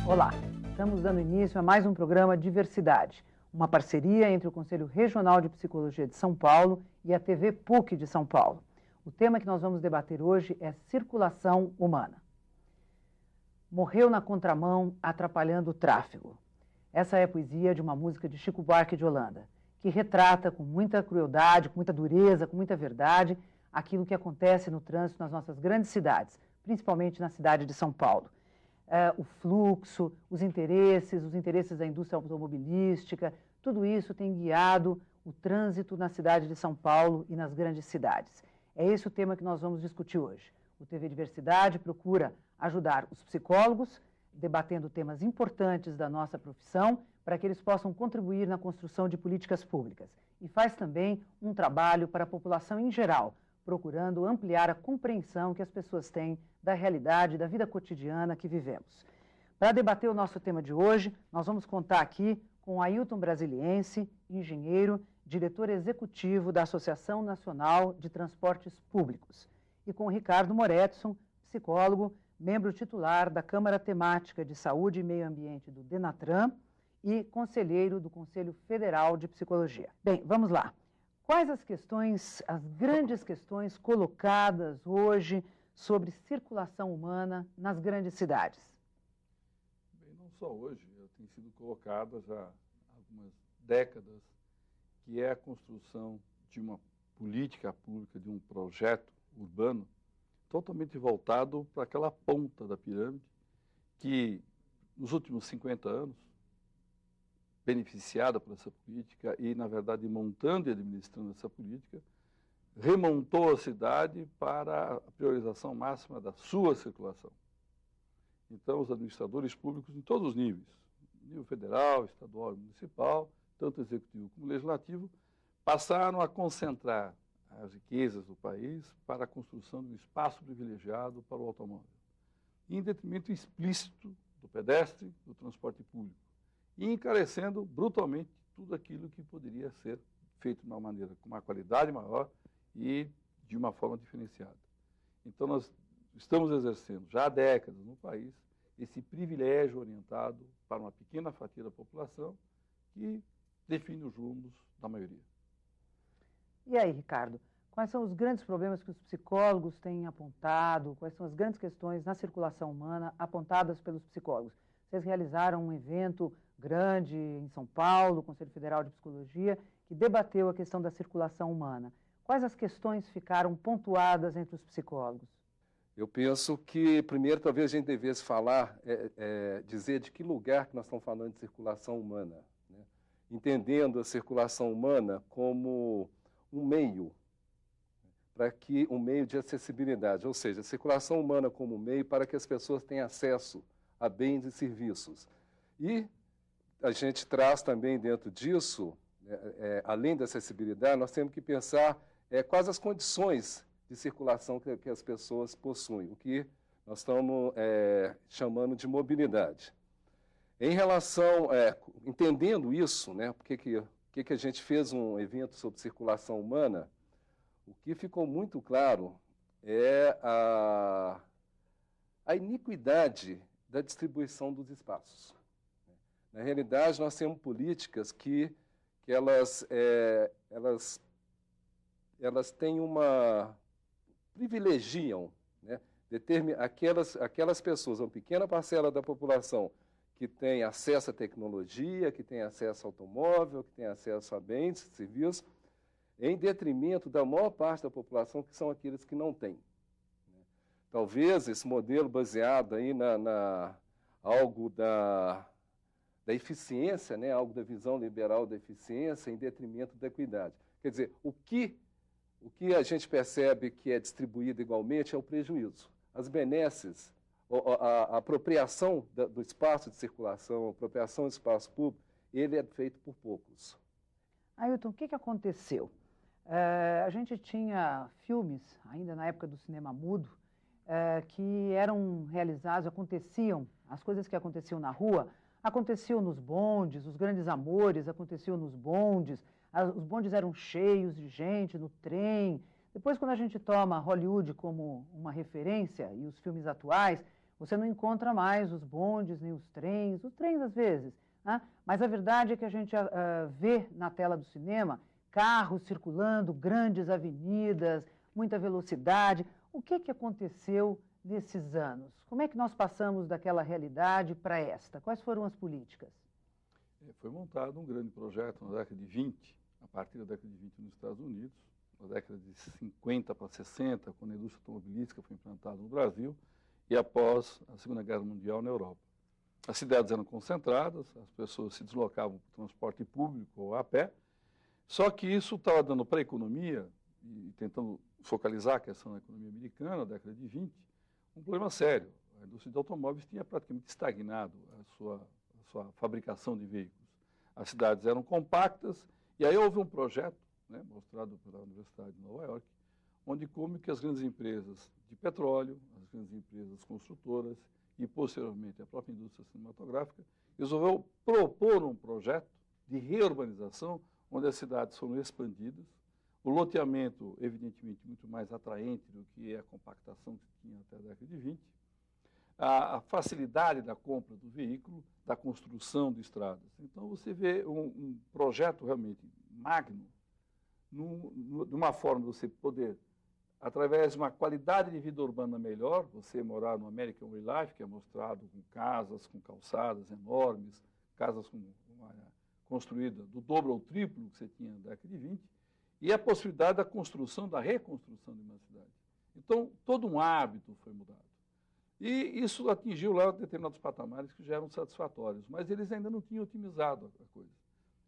Olá, estamos dando início a mais um programa Diversidade, uma parceria entre o Conselho Regional de Psicologia de São Paulo e a TV PUC de São Paulo. O tema que nós vamos debater hoje é circulação humana. Morreu na contramão, atrapalhando o tráfego. Essa é a poesia de uma música de Chico Buarque de Holanda, que retrata com muita crueldade, com muita dureza, com muita verdade, aquilo que acontece no trânsito nas nossas grandes cidades, principalmente na cidade de São Paulo. O fluxo, os interesses da indústria automobilística, tudo isso tem guiado o trânsito na cidade de São Paulo e nas grandes cidades. É esse o tema que nós vamos discutir hoje. O TV Diversidade procura ajudar os psicólogos, debatendo temas importantes da nossa profissão, para que eles possam contribuir na construção de políticas públicas. E faz também um trabalho para a população em geral, procurando ampliar a compreensão que as pessoas têm da realidade, da vida cotidiana que vivemos. Para debater o nosso tema de hoje, nós vamos contar aqui com Ailton Brasiliense, engenheiro, diretor executivo da Associação Nacional de Transportes Públicos, e com Ricardo Moretson, psicólogo, membro titular da Câmara Temática de Saúde e Meio Ambiente do Denatran e conselheiro do Conselho Federal de Psicologia. Bem, vamos lá. Quais as grandes questões colocadas hoje sobre circulação humana nas grandes cidades? Bem, não só hoje, tem sido colocada já há algumas décadas, que é a construção de uma política pública, de um projeto urbano totalmente voltado para aquela ponta da pirâmide que, nos últimos 50 anos, beneficiada por essa política e, na verdade, montando e administrando essa política, remontou a cidade para a priorização máxima da sua circulação. Então, os administradores públicos em todos os níveis, nível federal, estadual e municipal, tanto executivo como legislativo, passaram a concentrar as riquezas do país para a construção de um espaço privilegiado para o automóvel, em detrimento explícito do pedestre, do transporte público, e encarecendo brutalmente tudo aquilo que poderia ser feito de uma maneira com uma qualidade maior e de uma forma diferenciada. Então, nós estamos exercendo já há décadas no país esse privilégio orientado para uma pequena fatia da população que define os rumos da maioria. E aí, Ricardo, quais são os grandes problemas que os psicólogos têm apontado? Quais são as grandes questões na circulação humana apontadas pelos psicólogos? Vocês realizaram um evento grande em São Paulo, o Conselho Federal de Psicologia, que debateu a questão da circulação humana. Quais as questões ficaram pontuadas entre os psicólogos? Eu penso que, primeiro, talvez a gente devesse falar, dizer de que lugar que nós estamos falando de circulação humana, né? Entendendo a circulação humana como um meio, um meio de acessibilidade, ou seja, a circulação humana como meio para que as pessoas tenham acesso a bens e serviços. E a gente traz também dentro disso, além da acessibilidade, nós temos que pensar quais as condições de circulação que as pessoas possuem, o que nós estamos chamando de mobilidade. Em relação, entendendo isso, né, porque que a gente fez um evento sobre circulação humana, o que ficou muito claro é a iniquidade da distribuição dos espaços. Na realidade, nós temos políticas que elas têm privilegiam, né, aquelas pessoas, uma pequena parcela da população que tem acesso à tecnologia, que tem acesso ao automóvel, que tem acesso a bens, serviços, em detrimento da maior parte da população, que são aqueles que não têm. Talvez esse modelo baseado aí algo da eficiência, né, algo da visão liberal da eficiência, em detrimento da equidade. Quer dizer, o que a gente percebe que é distribuído igualmente é o prejuízo. As benesses, a apropriação do espaço de circulação, a apropriação do espaço público, ele é feito por poucos. Ailton, o que aconteceu? A gente tinha filmes, ainda na época do cinema mudo, que eram realizados, as coisas que aconteciam na rua, aconteciam nos bondes, os grandes amores aconteciam nos bondes, os bondes eram cheios de gente, no trem. Depois, quando a gente toma Hollywood como uma referência, e os filmes atuais, Você não encontra mais os bondes, nem os trens às vezes, né? Mas a verdade é que a gente vê na tela do cinema carros circulando, grandes avenidas, muita velocidade. O que aconteceu nesses anos? Como é que nós passamos daquela realidade para esta? Quais foram as políticas? Foi montado um grande projeto na década de 20, a partir da década de 20 nos Estados Unidos, na década de 50 para 60, quando a indústria automobilística foi implantada no Brasil, e após a Segunda Guerra Mundial na Europa. As cidades eram concentradas, as pessoas se deslocavam por transporte público ou a pé, só que isso estava dando para a economia, e tentando focalizar a questão da economia americana, na década de 20, um problema sério. A indústria de automóveis tinha praticamente estagnado a sua fabricação de veículos. As cidades eram compactas, e aí houve um projeto, né, mostrado pela Universidade de Nova York, onde como que as grandes empresas de petróleo, as grandes empresas construtoras e, posteriormente, a própria indústria cinematográfica, resolveu propor um projeto de reurbanização, onde as cidades foram expandidas, o loteamento, evidentemente, muito mais atraente do que a compactação que tinha até a década de 20, a facilidade da compra do veículo, da construção de estradas. Então, você vê um projeto realmente magno, de uma forma de você poder, através de uma qualidade de vida urbana melhor, você morar no American Way Life, que é mostrado com casas, com calçadas enormes, casas construídas do dobro ou triplo que você tinha na década de 20, e a possibilidade da construção, da reconstrução de uma cidade. Então, todo um hábito foi mudado. E isso atingiu lá determinados patamares que já eram satisfatórios, mas eles ainda não tinham otimizado a coisa.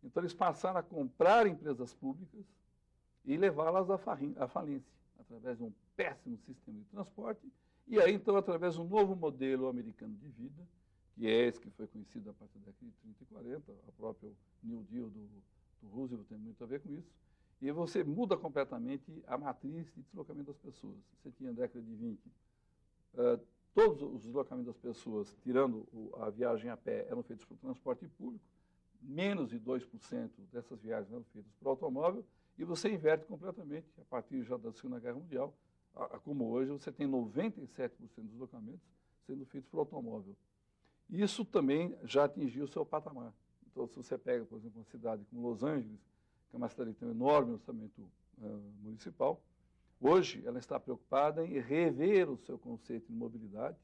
Então, eles passaram a comprar empresas públicas e levá-las à falência, através de um péssimo sistema de transporte, e aí, então, através de um novo modelo americano de vida, que é esse que foi conhecido a partir da década de 30 e 40, a própria New Deal do Roosevelt tem muito a ver com isso, e você muda completamente a matriz de deslocamento das pessoas. Você tinha na década de 20, todos os deslocamentos das pessoas, tirando a viagem a pé, eram feitos por transporte público, menos de 2% dessas viagens eram feitas por automóvel, e você inverte completamente, a partir já da Segunda Guerra Mundial, como hoje, você tem 97% dos deslocamentos sendo feitos por automóvel. Isso também já atingiu o seu patamar. Então, se você pega, por exemplo, uma cidade como Los Angeles, que é uma cidade que tem um enorme orçamento municipal, hoje ela está preocupada em rever o seu conceito de mobilidade,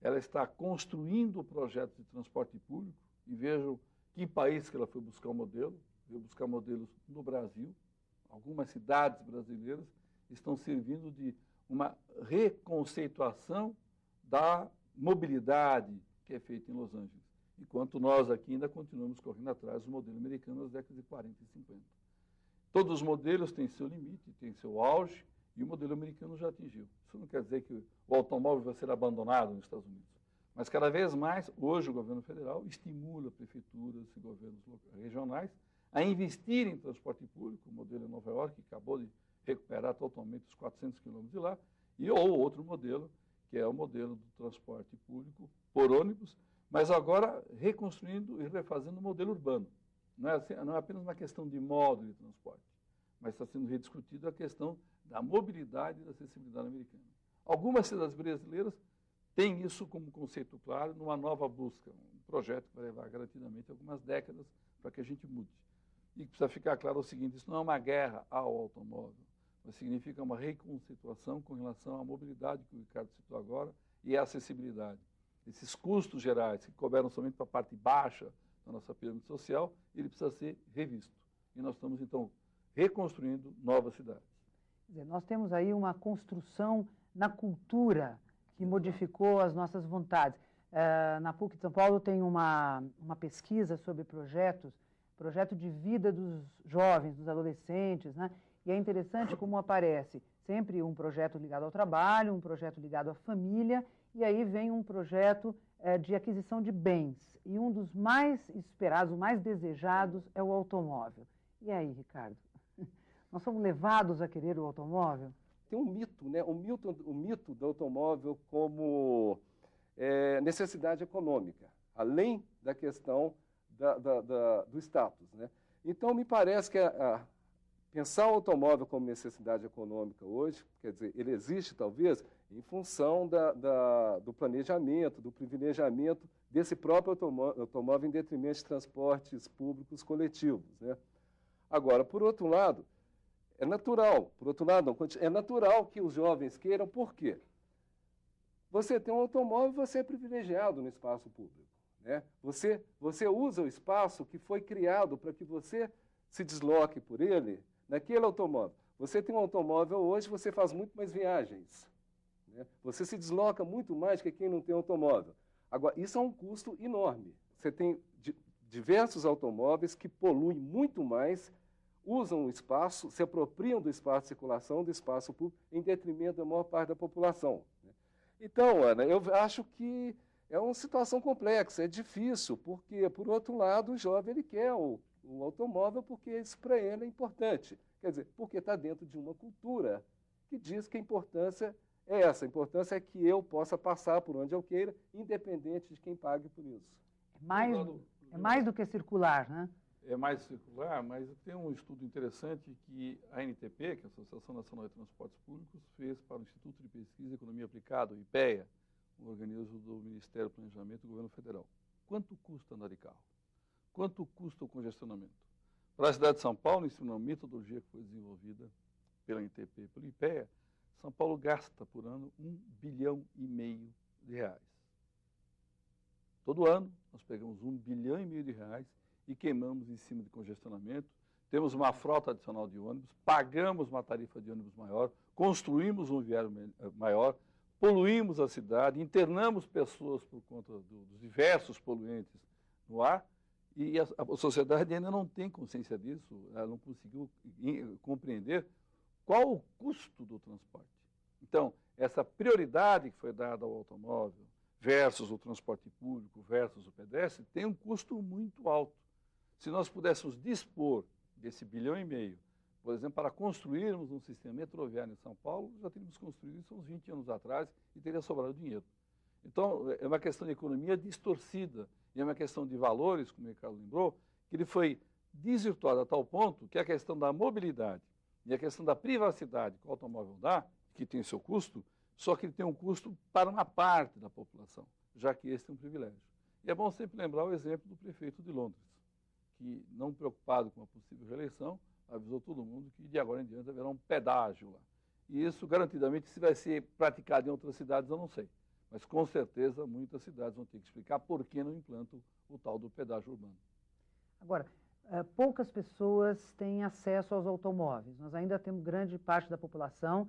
ela está construindo projetos de transporte público, e vejam que país que ela foi buscar o modelo, veio buscar modelos no Brasil. Algumas cidades brasileiras estão servindo de uma reconceituação da mobilidade que é feita em Los Angeles, enquanto nós aqui ainda continuamos correndo atrás do modelo americano das décadas de 40 e 50. Todos os modelos têm seu limite, têm seu auge, e o modelo americano já atingiu. Isso não quer dizer que o automóvel vai ser abandonado nos Estados Unidos, mas cada vez mais, hoje o governo federal estimula prefeituras e governos regionais a investir em transporte público, o modelo em Nova York, que acabou de recuperar totalmente os 400 quilômetros de lá, ou outro modelo, que é o modelo do transporte público por ônibus, mas agora reconstruindo e refazendo o modelo urbano. Não é apenas uma questão de modo de transporte, mas está sendo rediscutida a questão da mobilidade e da acessibilidade americana. Algumas cidades brasileiras têm isso como conceito claro numa nova busca, um projeto que vai levar garantidamente algumas décadas para que a gente mude. E precisa ficar claro o seguinte, isso não é uma guerra ao automóvel, mas significa uma reconceituação com relação à mobilidade que o Ricardo citou agora e à acessibilidade. Esses custos gerais que couberam somente para a parte baixa da nossa pirâmide social, ele precisa ser revisto. E nós estamos, então, reconstruindo novas cidades. Quer dizer, nós temos aí uma construção na cultura que modificou as nossas vontades. Na PUC de São Paulo tem uma pesquisa sobre projeto de vida dos jovens, dos adolescentes, né? E é interessante como aparece sempre um projeto ligado ao trabalho, um projeto ligado à família, e aí vem um projeto de aquisição de bens. E um dos mais esperados, mais desejados, é o automóvel. E aí, Ricardo? Nós somos levados a querer o automóvel? Tem um mito, né? O mito do automóvel como necessidade econômica, além da questão do status, né? Então, me parece que pensar o automóvel como necessidade econômica hoje, quer dizer, ele existe talvez em função do planejamento, do privilegiamento desse próprio automóvel em detrimento de transportes públicos coletivos, né? Agora, por outro lado, é natural, é natural que os jovens queiram, por quê? Você tem um automóvel, você é privilegiado no espaço público, né? Você usa o espaço que foi criado para que você se desloque por ele naquele automóvel. Você tem um automóvel hoje, você faz muito mais viagens, né? Você se desloca muito mais que quem não tem automóvel. Agora, isso é um custo enorme. Você tem diversos automóveis que poluem muito mais, usam o espaço, se apropriam do espaço de circulação, do espaço público, em detrimento da maior parte da população, né? Então, Ana, eu acho que é uma situação complexa, é difícil, porque, por outro lado, o jovem ele quer o automóvel porque isso para ele é importante. Quer dizer, porque está dentro de uma cultura que diz que a importância é essa. A importância é que eu possa passar por onde eu queira, independente de quem pague por isso. É mais do que circular, né? É mais circular, mas tem um estudo interessante que a ANTP, que é a Associação Nacional de Transportes Públicos, fez para o Instituto de Pesquisa e Economia Aplicada, o IPEA, um organismo do Ministério do Planejamento do Governo Federal. Quanto custa andar de carro? Quanto custa o congestionamento? Para a cidade de São Paulo, em uma metodologia que foi desenvolvida pela ANTP e pelo IPEA, São Paulo gasta por ano R$1,5 bilhão de reais. Todo ano, nós pegamos R$1,5 bilhão de reais e queimamos em cima de congestionamento. Temos uma frota adicional de ônibus, pagamos uma tarifa de ônibus maior, construímos um viário maior, poluímos a cidade, internamos pessoas por conta dos diversos poluentes no ar, e a sociedade ainda não tem consciência disso, ela não conseguiu compreender qual o custo do transporte. Então, essa prioridade que foi dada ao automóvel versus o transporte público versus o pedestre tem um custo muito alto. Se nós pudéssemos dispor desse R$1,5 bilhão, por exemplo, para construirmos um sistema metroviário em São Paulo, já teríamos construído isso uns 20 anos atrás e teria sobrado dinheiro. Então, é uma questão de economia distorcida e é uma questão de valores, como o Ricardo lembrou, que ele foi desvirtuado a tal ponto que a questão da mobilidade e a questão da privacidade que o automóvel dá, que tem seu custo, só que ele tem um custo para uma parte da população, já que esse é um privilégio. E é bom sempre lembrar o exemplo do prefeito de Londres, que, não preocupado com a possível reeleição, avisou todo mundo que de agora em diante haverá um pedágio lá. E isso, garantidamente, se vai ser praticado em outras cidades, eu não sei. Mas, com certeza, muitas cidades vão ter que explicar por que não implantam o tal do pedágio urbano. Agora, poucas pessoas têm acesso aos automóveis. Nós ainda temos grande parte da população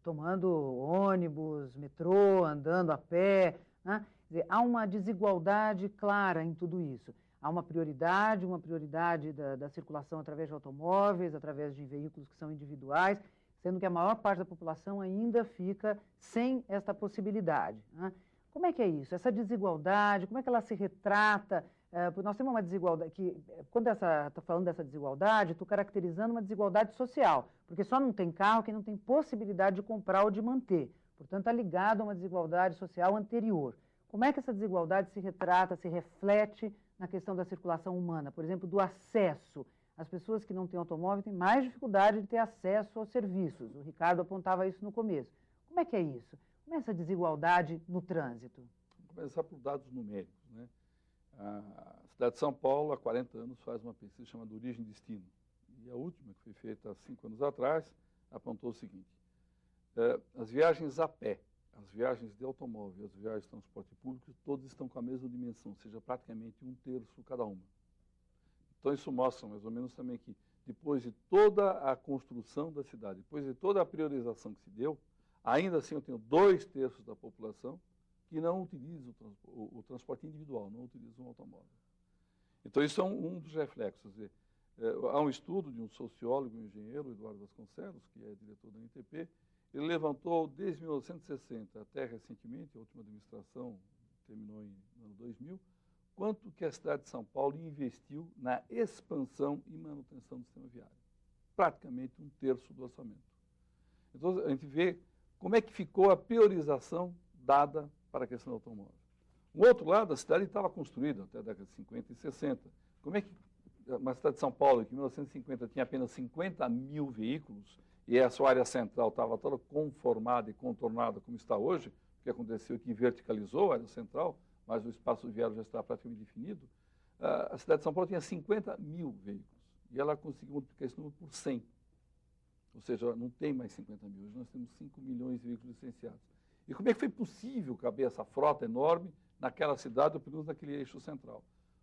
tomando ônibus, metrô, andando a pé, né? Quer dizer, há uma desigualdade clara em tudo isso. Há uma prioridade da circulação através de automóveis, através de veículos que são individuais, sendo que a maior parte da população ainda fica sem esta possibilidade, né? Como é que é isso? Essa desigualdade, como é que ela se retrata? Nós temos uma desigualdade que, quando está falando dessa desigualdade, estou caracterizando uma desigualdade social, porque só não tem carro quem não tem possibilidade de comprar ou de manter. Portanto, está ligado a uma desigualdade social anterior. Como é que essa desigualdade se retrata, se reflete na questão da circulação humana? Por exemplo, do acesso. As pessoas que não têm automóvel têm mais dificuldade de ter acesso aos serviços. O Ricardo apontava isso no começo. Como é que é isso? Como é essa desigualdade no trânsito? Vamos começar por dados numéricos, né? A cidade de São Paulo, há 40 anos, faz uma pesquisa chamada Origem e Destino. E a última, que foi feita há 5 anos atrás, apontou o seguinte: as viagens a pé, as viagens de automóvel, as viagens de transporte público, todas estão com a mesma dimensão, ou seja, praticamente 1/3 cada uma. Então, isso mostra mais ou menos também que, depois de toda a construção da cidade, depois de toda a priorização que se deu, ainda assim eu tenho 2/3 da população que não utiliza o transporte individual, não utiliza um automóvel. Então, isso é um dos reflexos. Há um estudo de um sociólogo e um engenheiro, Eduardo Vasconcelos, que é diretor da ANTP, ele levantou desde 1960 até recentemente, a última administração terminou no ano 2000, quanto que a cidade de São Paulo investiu na expansão e manutenção do sistema viário. Praticamente 1/3 do orçamento. Então, a gente vê como é que ficou a priorização dada para a questão do automóvel. Do outro lado, a cidade estava construída até a década de 50 e 60. Como é que uma cidade de São Paulo, que em 1950 tinha apenas 50 mil veículos, e a sua área central estava toda conformada e contornada como está hoje, o que aconteceu é que verticalizou a área central, mas o espaço viário já está praticamente definido, a cidade de São Paulo tinha 50 mil veículos, e ela conseguiu multiplicar esse número por 100. Ou seja, não tem mais 50 mil, hoje nós temos 5 milhões de veículos licenciados. E como é que foi possível caber essa frota enorme naquela cidade, ou pelo menos naquele eixo central?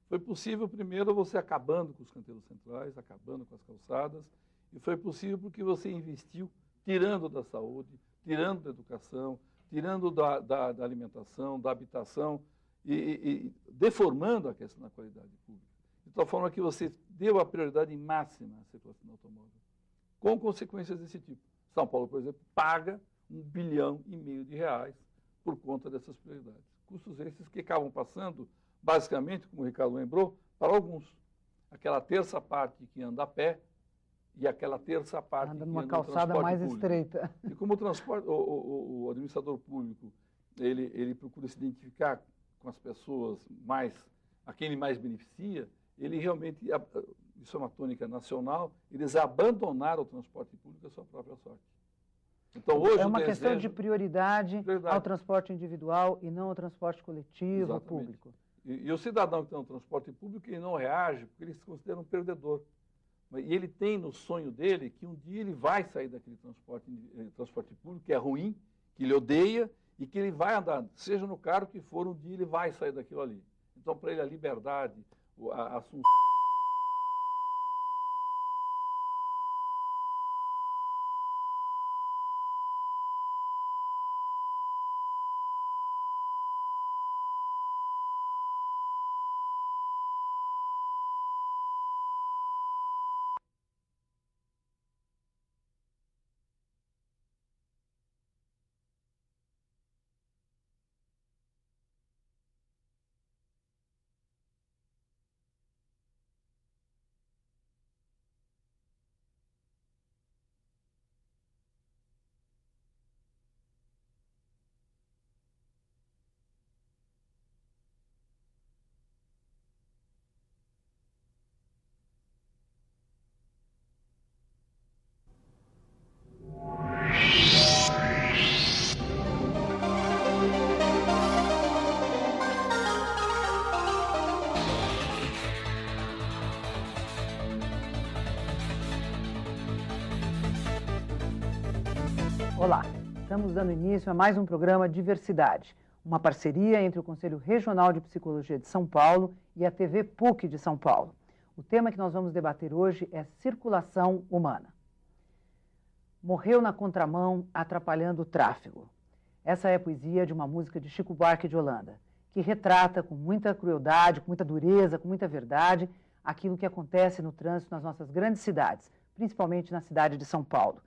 Foi possível, primeiro, você acabando com os canteiros centrais, acabando com as calçadas, e foi possível porque você investiu tirando da saúde, tirando da educação, tirando da alimentação, da habitação, e deformando a questão da qualidade pública. De tal forma que você deu a prioridade máxima à circulação do automóvel, com consequências desse tipo. São Paulo, por exemplo, paga R$1,5 bilhão de reais por conta dessas prioridades. Custos esses que acabam passando, basicamente, como o Ricardo lembrou, para alguns. Aquela terça parte que anda a pé e aquela terça parte anda que numa anda no calçada transporte mais público. estreita. E como o administrador público, ele procura se identificar com as pessoas a quem ele mais beneficia, ele realmente, isso é uma tônica nacional, eles abandonaram o transporte público à sua própria sorte. Então, hoje, é uma questão de prioridade ao transporte individual e não ao transporte coletivo, exatamente, público. E o cidadão que está no transporte público, ele não reage porque ele se considera um perdedor. E ele tem no sonho dele que um dia ele vai sair daquele transporte público, que é ruim, que ele odeia, e que ele vai andar, seja no carro que for, um dia ele vai sair daquilo ali. Então, para ele, a liberdade, a assunção... Olá, estamos dando início a mais um programa Diversidade, uma parceria entre o Conselho Regional de Psicologia de São Paulo e a TV PUC de São Paulo. O tema que nós vamos debater hoje é circulação humana. Morreu na contramão, atrapalhando o tráfego. Essa é a poesia de uma música de Chico Buarque de Holanda, que retrata com muita crueldade, com muita dureza, com muita verdade, aquilo que acontece no trânsito nas nossas grandes cidades, principalmente na cidade de São Paulo.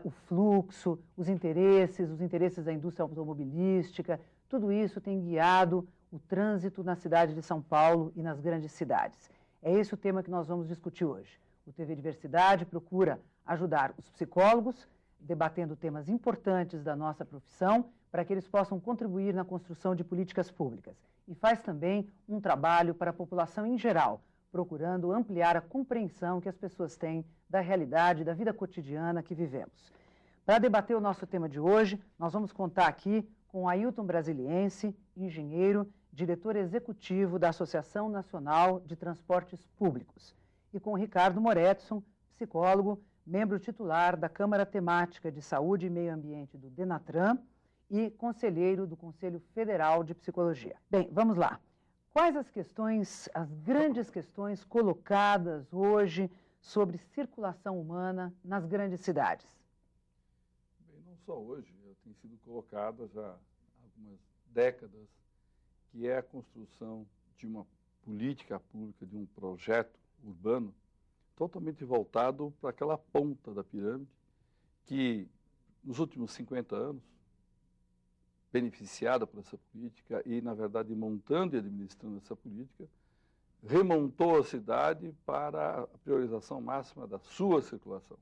O fluxo, os interesses da indústria automobilística, tudo isso tem guiado o trânsito na cidade de São Paulo e nas grandes cidades. É esse o tema que nós vamos discutir hoje. O TV Diversidade procura ajudar os psicólogos, debatendo temas importantes da nossa profissão, para que eles possam contribuir na construção de políticas públicas. E faz também um trabalho para a população em geral, procurando ampliar a compreensão que as pessoas têm da realidade, da vida cotidiana que vivemos. Para debater o nosso tema de hoje, nós vamos contar aqui com Ailton Brasiliense, engenheiro, diretor executivo da Associação Nacional de Transportes Públicos, e com Ricardo Moretson, psicólogo, membro titular da Câmara Temática de Saúde e Meio Ambiente do DENATRAN e conselheiro do Conselho Federal de Psicologia. Bem, vamos lá. Quais as grandes questões colocadas hoje sobre circulação humana nas grandes cidades? Bem, não só hoje, tem sido colocada já há algumas décadas, que é a construção de uma política pública, de um projeto urbano totalmente voltado para aquela ponta da pirâmide que, nos últimos 50 anos, beneficiada por essa política e, na verdade, montando e administrando essa política, remontou a cidade para a priorização máxima da sua circulação.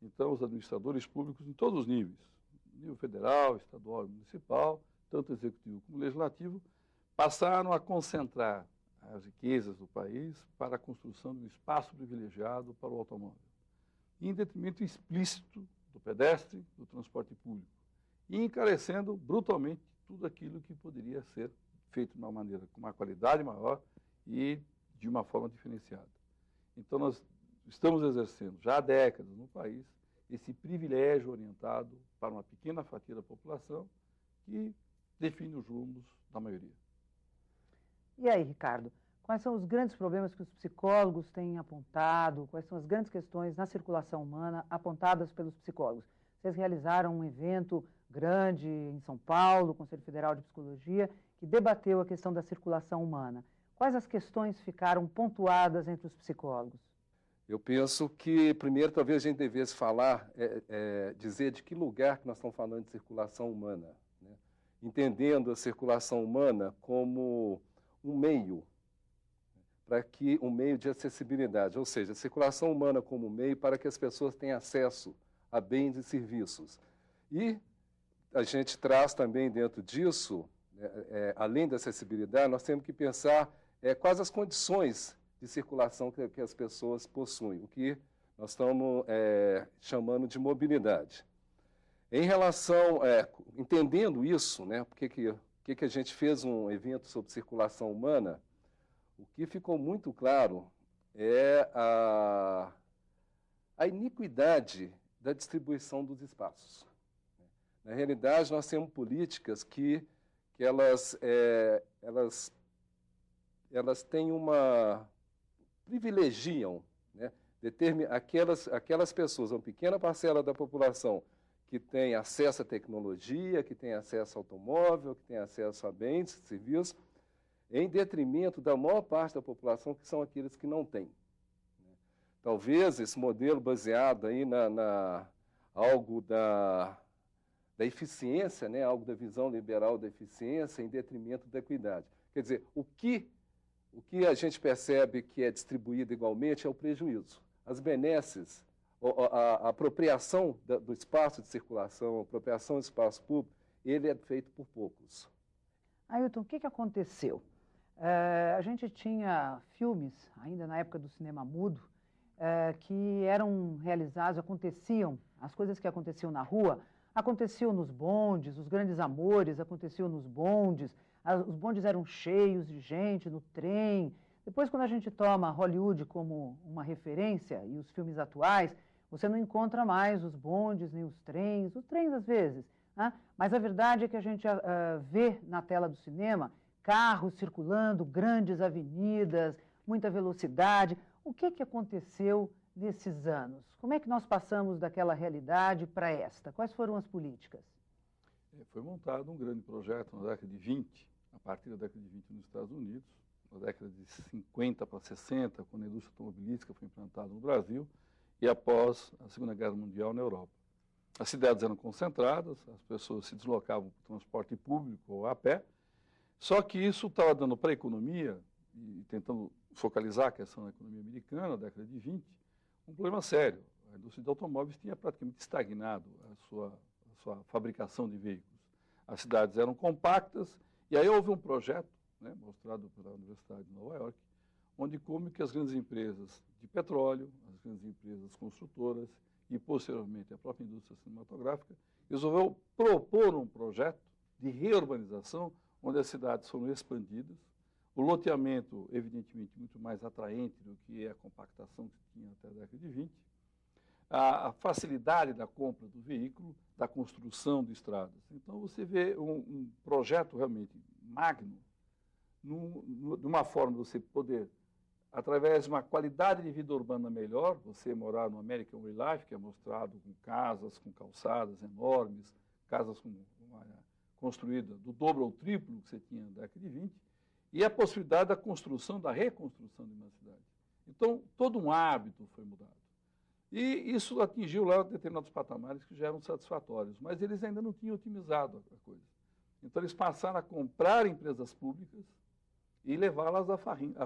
Então, os administradores públicos em todos os níveis, nível federal, estadual e municipal, tanto executivo como legislativo, passaram a concentrar as riquezas do país para a construção de um espaço privilegiado para o automóvel, em detrimento explícito do pedestre, do transporte público, e encarecendo brutalmente tudo aquilo que poderia ser feito de uma maneira com uma qualidade maior e de uma forma diferenciada. Então, nós estamos exercendo já há décadas no país esse privilégio orientado para uma pequena fatia da população que define os rumos da maioria. E aí, Ricardo, quais são os grandes problemas que os psicólogos têm apontado? Quais são as grandes questões na circulação humana apontadas pelos psicólogos? Vocês realizaram um evento grande em São Paulo, o Conselho Federal de Psicologia, que debateu a questão da circulação humana. Quais as questões ficaram pontuadas entre os psicólogos? Eu penso que, primeiro, talvez a gente devesse falar, dizer de que lugar que nós estamos falando de circulação humana, né? Entendendo a circulação humana como um meio, um meio de acessibilidade, ou seja, a circulação humana como meio para que as pessoas tenham acesso a bens e serviços. E a gente traz também dentro disso, além da acessibilidade, nós temos que pensar quais as condições de circulação que as pessoas possuem, o que nós estamos chamando de mobilidade. Em relação, entendendo isso, né, porque que a gente fez um evento sobre circulação humana, o que ficou muito claro é a iniquidade da distribuição dos espaços. Na realidade, nós temos políticas que elas têm privilegiam, né, aquelas pessoas, uma pequena parcela da população que tem acesso à tecnologia, que tem acesso ao automóvel, que tem acesso a bens, serviços, em detrimento da maior parte da população, que são aqueles que não têm. Talvez esse modelo baseado aí algo da eficiência, né, algo da visão liberal da eficiência, em detrimento da equidade. Quer dizer, o que a gente percebe que é distribuído igualmente é o prejuízo. As benesses, a apropriação do espaço de circulação, a apropriação do espaço público, ele é feito por poucos. Ailton, o que aconteceu? A gente tinha filmes, ainda na época do cinema mudo, que eram realizados, as coisas que aconteciam na rua, aconteciam nos bondes, os grandes amores aconteciam nos bondes, os bondes eram cheios de gente, no trem. Depois, quando a gente toma Hollywood como uma referência, e os filmes atuais, você não encontra mais os bondes, nem os trens às vezes, né? Mas a verdade é que a gente vê na tela do cinema carros circulando, grandes avenidas, muita velocidade. O que aconteceu nesses anos? Como é que nós passamos daquela realidade para esta? Quais foram as políticas? Foi montado um grande projeto na década de 20, a partir da década de 20 nos Estados Unidos, na década de 50 para 60, quando a indústria automobilística foi implantada no Brasil, e após a Segunda Guerra Mundial na Europa. As cidades eram concentradas, as pessoas se deslocavam por transporte público ou a pé, só que isso estava dando para a economia, e tentando focalizar a questão da economia americana, na década de 20, um problema sério. A indústria de automóveis tinha praticamente estagnado a sua fabricação de veículos. As cidades eram compactas, e aí houve um projeto, né, mostrado pela Universidade de Nova York, onde como que as grandes empresas de petróleo, as grandes empresas construtoras e, posteriormente, a própria indústria cinematográfica, resolveu propor um projeto de reurbanização, onde as cidades foram expandidas, o loteamento, evidentemente, muito mais atraente do que a compactação que tinha até a década de 20, a facilidade da compra do veículo, da construção de estradas. Então, você vê um projeto realmente magno, de uma forma de você poder, através de uma qualidade de vida urbana melhor, você morar no American Way Life, que é mostrado com casas, com calçadas enormes, casas construídas do dobro ou triplo que você tinha na década de 20, e a possibilidade da construção, da reconstrução de uma cidade. Então, todo um hábito foi mudado. E isso atingiu lá determinados patamares que já eram satisfatórios, mas eles ainda não tinham otimizado a coisa. Então, eles passaram a comprar empresas públicas e levá-las à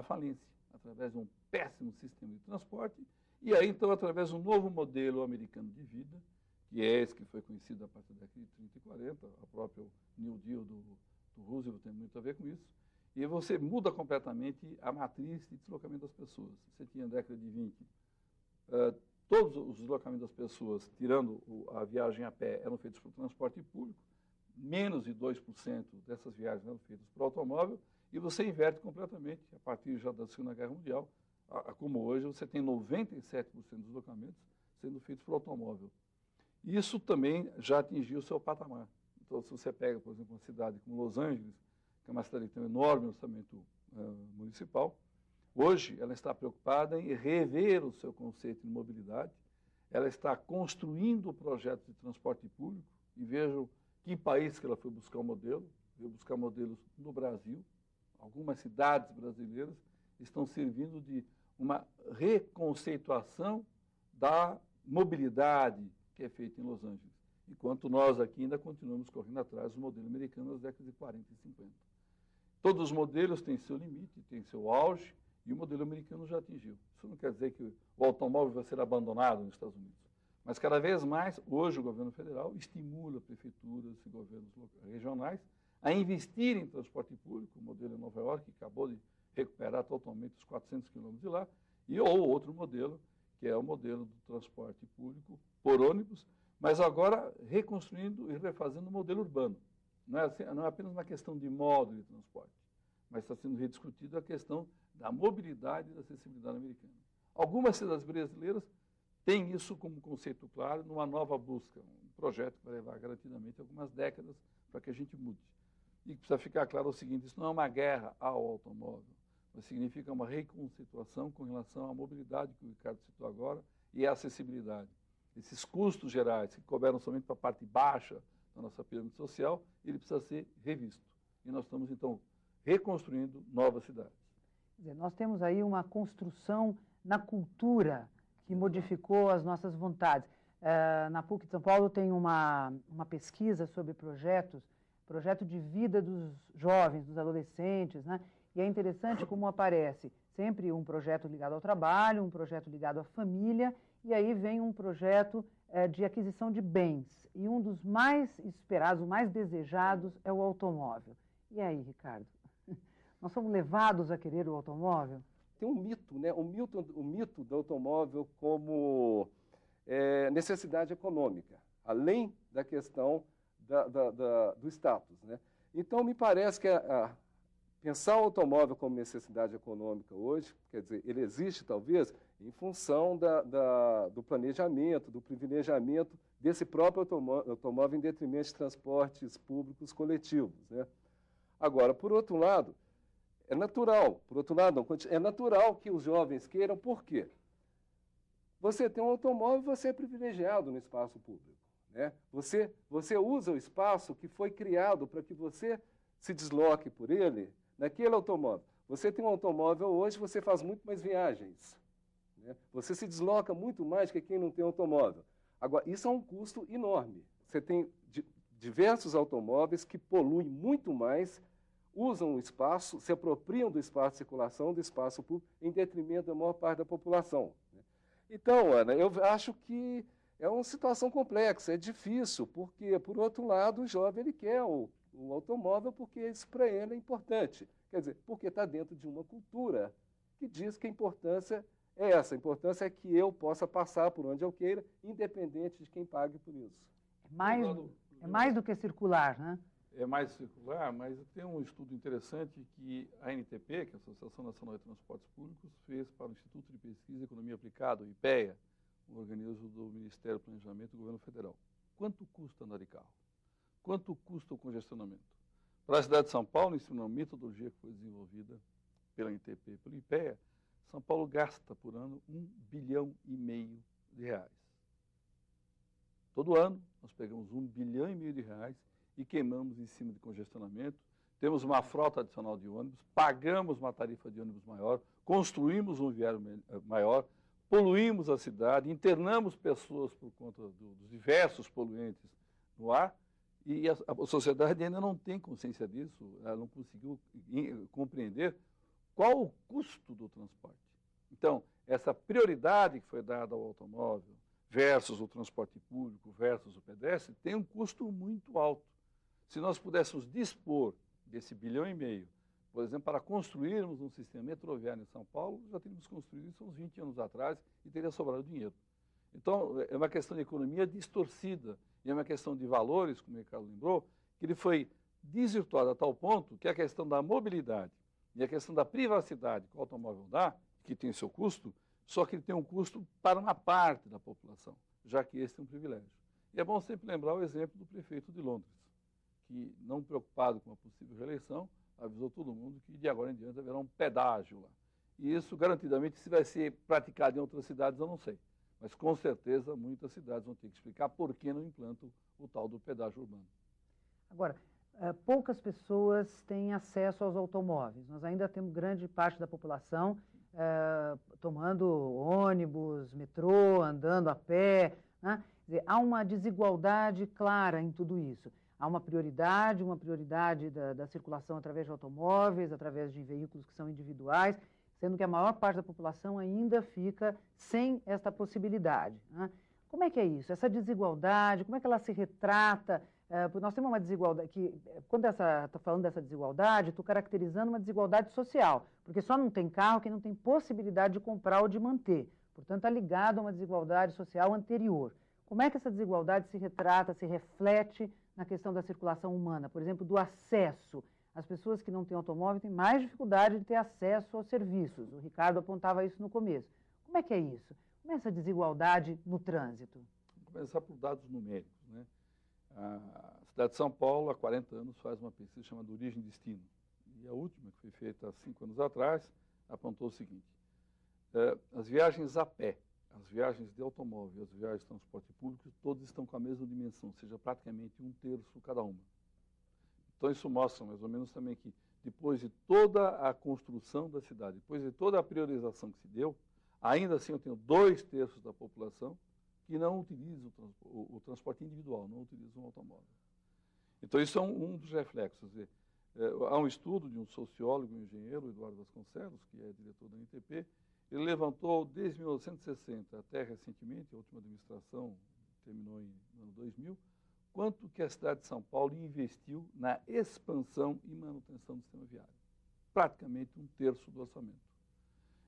falência, através de um péssimo sistema de transporte, e aí, então, através de um novo modelo americano de vida, que é esse que foi conhecido a partir da década de 30 e 40, a própria New Deal do Roosevelt tem muito a ver com isso, E você muda completamente a matriz de deslocamento das pessoas. Você tinha na década de 20, todos os deslocamentos das pessoas, tirando a viagem a pé, eram feitos por transporte público, menos de 2% dessas viagens eram feitas por automóvel, e você inverte completamente, a partir já da Segunda Guerra Mundial, como hoje, você tem 97% dos deslocamentos sendo feitos por automóvel. Isso também já atingiu o seu patamar. Então, se você pega, por exemplo, uma cidade como Los Angeles, que é uma cidade que tem um enorme orçamento municipal, hoje ela está preocupada em rever o seu conceito de mobilidade, ela está construindo projetos de transporte público, e vejam que país que ela foi buscar o modelo, veio buscar modelos no Brasil. Algumas cidades brasileiras estão servindo de uma reconceituação da mobilidade que é feita em Los Angeles, enquanto nós aqui ainda continuamos correndo atrás do modelo americano das décadas de 40 e 50. Todos os modelos têm seu limite, têm seu auge, e o modelo americano já atingiu. Isso não quer dizer que o automóvel vai ser abandonado nos Estados Unidos, mas cada vez mais, hoje, o governo federal estimula prefeituras e governos regionais a investir em transporte público. O modelo em Nova York, que acabou de recuperar totalmente os 400 quilômetros de lá, ou outro modelo, que é o modelo do transporte público por ônibus, mas agora reconstruindo e refazendo o modelo urbano. Não é apenas uma questão de modo de transporte, mas está sendo rediscutida a questão da mobilidade e da acessibilidade americana. Algumas cidades brasileiras têm isso como conceito claro numa nova busca, um projeto que vai levar garantidamente algumas décadas para que a gente mude. E precisa ficar claro o seguinte: isso não é uma guerra ao automóvel, mas significa uma reconceituação com relação à mobilidade que o Ricardo citou agora e à acessibilidade. Esses custos gerais que couberam somente para a parte baixa da nossa pirâmide social, ele precisa ser revisto. E nós estamos, então, reconstruindo novas cidades. Quer dizer, nós temos aí uma construção na cultura que modificou as nossas vontades. Na PUC de São Paulo tem uma pesquisa sobre projeto de vida dos jovens, dos adolescentes, né? E é interessante como aparece sempre um projeto ligado ao trabalho, um projeto ligado à família, e aí vem um projeto de aquisição de bens. E um dos mais esperados, os mais desejados, é o automóvel. E aí, Ricardo? Nós somos levados a querer o automóvel? Tem um mito, né? O mito do automóvel como necessidade econômica, além da questão do status, né? Então, me parece que pensar o automóvel como necessidade econômica hoje, quer dizer, ele existe talvez em função do planejamento, do privilegiamento desse próprio automóvel em detrimento de transportes públicos coletivos, né? Agora, por outro lado, é natural que os jovens queiram, por quê? Você tem um automóvel, você é privilegiado no espaço público, né? Você usa o espaço que foi criado para que você se desloque por ele naquele automóvel. Você tem um automóvel hoje, você faz muito mais viagens, né? Você se desloca muito mais que quem não tem automóvel. Agora, isso é um custo enorme. Você tem diversos automóveis que poluem muito mais, usam o espaço, se apropriam do espaço de circulação, do espaço público, em detrimento da maior parte da população, né? Então, Ana, eu acho que é uma situação complexa, é difícil, porque, por outro lado, o jovem ele quer o automóvel porque isso para ele é importante. Quer dizer, porque está dentro de uma cultura que diz que a importância é essa. A importância é que eu possa passar por onde eu queira, independente de quem pague por isso. É mais do que circular, né? É mais circular, mas tem um estudo interessante que a ANTP, que é a Associação Nacional de Transportes Públicos, fez para o Instituto de Pesquisa e Economia Aplicada, o IPEA, um organismo do Ministério do Planejamento do Governo Federal. Quanto custa andar de carro? Quanto custa o congestionamento? Para a cidade de São Paulo, em cima de uma metodologia que foi desenvolvida pela ANTP e pelo IPEA, São Paulo gasta por ano R$1,5 bilhão de reais. Todo ano, nós pegamos R$1,5 bilhão de reais e queimamos em cima de congestionamento. Temos uma frota adicional de ônibus, pagamos uma tarifa de ônibus maior, construímos um viário maior, poluímos a cidade, internamos pessoas por conta dos diversos poluentes no ar, e a sociedade ainda não tem consciência disso, ela não conseguiu compreender qual o custo do transporte. Então, essa prioridade que foi dada ao automóvel versus o transporte público versus o pedestre tem um custo muito alto. Se nós pudéssemos dispor desse R$1,5 bilhão Por exemplo, para construirmos um sistema metroviário em São Paulo, já teríamos construído isso uns 20 anos atrás e teria sobrado dinheiro. Então, é uma questão de economia distorcida e é uma questão de valores, como o Ricardo lembrou, que ele foi desvirtuado a tal ponto que a questão da mobilidade e a questão da privacidade que o automóvel dá, que tem seu custo, só que ele tem um custo para uma parte da população, já que esse é um privilégio. E é bom sempre lembrar o exemplo do prefeito de Londres, que, não preocupado com a possível reeleição, avisou todo mundo que de agora em diante haverá um pedágio lá. E isso, garantidamente, se vai ser praticado em outras cidades, eu não sei. Mas, com certeza, muitas cidades vão ter que explicar por que não implantam o tal do pedágio urbano. Agora, poucas pessoas têm acesso aos automóveis. Nós ainda temos grande parte da população tomando ônibus, metrô, andando a pé, né? Quer dizer, há uma desigualdade clara em tudo isso. Há uma prioridade da circulação através de automóveis, através de veículos que são individuais, sendo que a maior parte da população ainda fica sem esta possibilidade, né? Como é que é isso? Essa desigualdade, como é que ela se retrata? Nós temos uma desigualdade, que quando está falando dessa desigualdade, estou caracterizando uma desigualdade social, porque só não tem carro quem não tem possibilidade de comprar ou de manter. Portanto, está ligado a uma desigualdade social anterior. Como é que essa desigualdade se retrata, se reflete na questão da circulação humana? Por exemplo, do acesso. As pessoas que não têm automóvel têm mais dificuldade de ter acesso aos serviços. O Ricardo apontava isso no começo. Como é que é isso? Como é essa desigualdade no trânsito? Vamos começar por dados numéricos, né? A cidade de São Paulo, há 40 anos, faz uma pesquisa chamada Origem e Destino. E a última, que foi feita há 5 anos atrás, apontou o seguinte: as viagens a pé, as viagens de automóvel, as viagens de transporte público, todas estão com a mesma dimensão, ou seja, praticamente 1/3 cada uma. Então, isso mostra mais ou menos também que, depois de toda a construção da cidade, depois de toda a priorização que se deu, ainda assim eu tenho 2/3 da população que não utiliza o transporte individual, não utiliza um automóvel. Então, isso é um dos reflexos. Há um estudo de um sociólogo e um engenheiro, Eduardo Vasconcelos, que é diretor da NTP, ele levantou desde 1960 até recentemente, a última administração terminou no ano 2000, quanto que a cidade de São Paulo investiu na expansão e manutenção do sistema viário. Praticamente 1/3 do orçamento.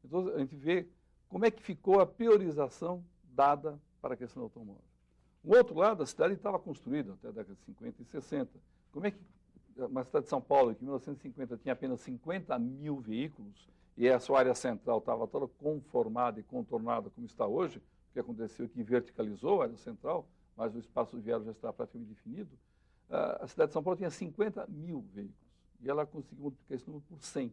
Então, a gente vê como é que ficou a priorização dada para a questão do automóvel. Um outro lado, a cidade estava construída até a década de 50 e 60. Como é que uma cidade de São Paulo, que em 1950 tinha apenas 50 mil veículos, e a sua área central estava toda conformada e contornada como está hoje, o que aconteceu é que verticalizou a área central, mas o espaço viário já está praticamente definido, a cidade de São Paulo tinha 50 mil veículos, e ela conseguiu multiplicar esse número por 100.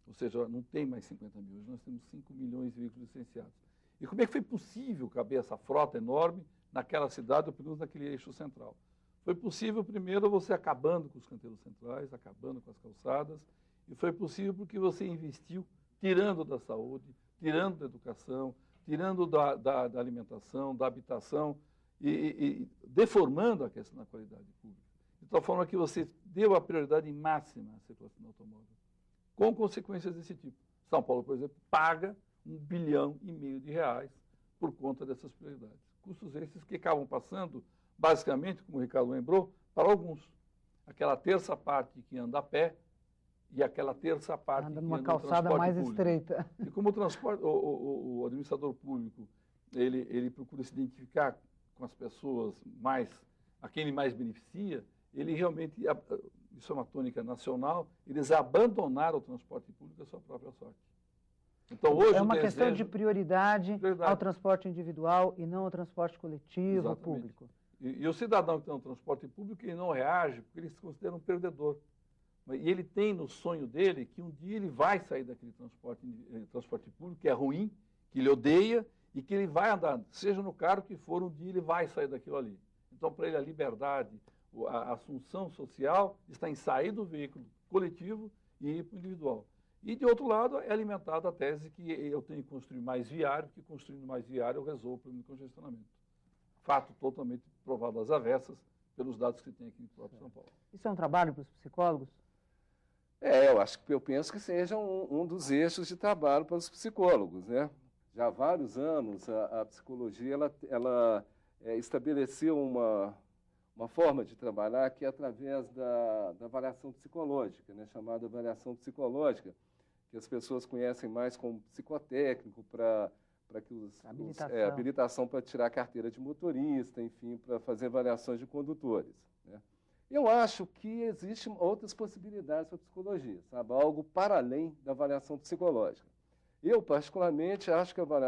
Ou seja, não tem mais 50 mil, hoje nós temos 5 milhões de veículos licenciados. E como é que foi possível caber essa frota enorme naquela cidade, ou pelo menos naquele eixo central? Foi possível, primeiro, você acabando com os canteiros centrais, acabando com as calçadas, e foi possível porque você investiu tirando da saúde, tirando da educação, tirando da alimentação, da habitação, e deformando a questão da qualidade pública. De tal forma que você deu a prioridade máxima à circulação do automóvel, com consequências desse tipo. São Paulo, por exemplo, paga R$1,5 bilhão de reais por conta dessas prioridades. Custos esses que acabam passando, basicamente, como o Ricardo lembrou, para alguns. Aquela terça parte que anda a pé e aquela terça parte anda que numa anda calçada no mais público. estreita. E como o administrador público, ele procura se identificar com as pessoas a quem ele mais beneficia, ele realmente, isso é uma tônica nacional, eles abandonaram o transporte público à sua própria sorte. Então, hoje, é uma questão de prioridade ao transporte individual e não ao transporte coletivo, exatamente, público. E o cidadão que tem um transporte público, ele não reage porque ele se considera um perdedor. E ele tem no sonho dele que um dia ele vai sair daquele transporte público, que é ruim, que ele odeia, e que ele vai andar, seja no carro que for, um dia ele vai sair daquilo ali. Então, para ele, a liberdade, a assunção social está em sair do veículo coletivo e ir para o individual. E, de outro lado, é alimentada a tese que eu tenho que construir mais viário, porque construindo mais viário eu resolvo o problema de congestionamento. Fato totalmente provado às avessas pelos dados que tem aqui no próprio São Paulo. Isso é um trabalho para os psicólogos? Eu penso que seja um dos eixos de trabalho para os psicólogos, né? Já há vários anos a psicologia ela estabeleceu uma forma de trabalhar que é através da avaliação psicológica, né, chamada avaliação psicológica, que as pessoas conhecem mais como psicotécnico, para que habilitação para tirar a carteira de motorista, enfim, para fazer avaliações de condutores, né? Eu acho que existem outras possibilidades para a psicologia, sabe? Algo para além da avaliação psicológica. Eu, particularmente, acho que a avaliação